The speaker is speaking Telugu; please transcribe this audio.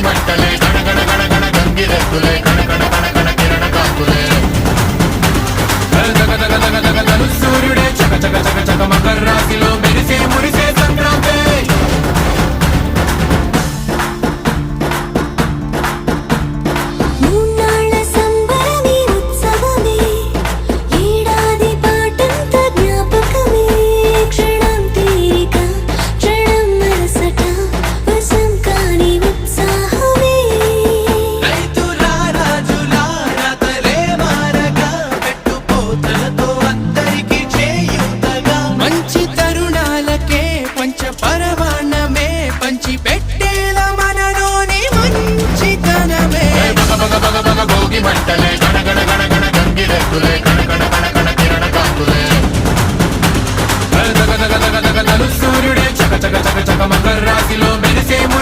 మంటలే గణ గణ గణ గణ గంగిరెద్దులే కణ కణ కణ కణ కిరణ కాంతులే దగ దగ దగ దగ దగ సూర్యుడే చక చక చక చక మకర రాశిలో మెరిసే మురిసే సంక్రాంతి మంటలే గణ గణ గణ గణ గంగిరెద్దులే కణ కణ కణ కణ కిరణ కాంతులే దగ దగ దగ దగ దగ సూర్యుడే చక చక చక చక మకర రాశిలో మెరిసే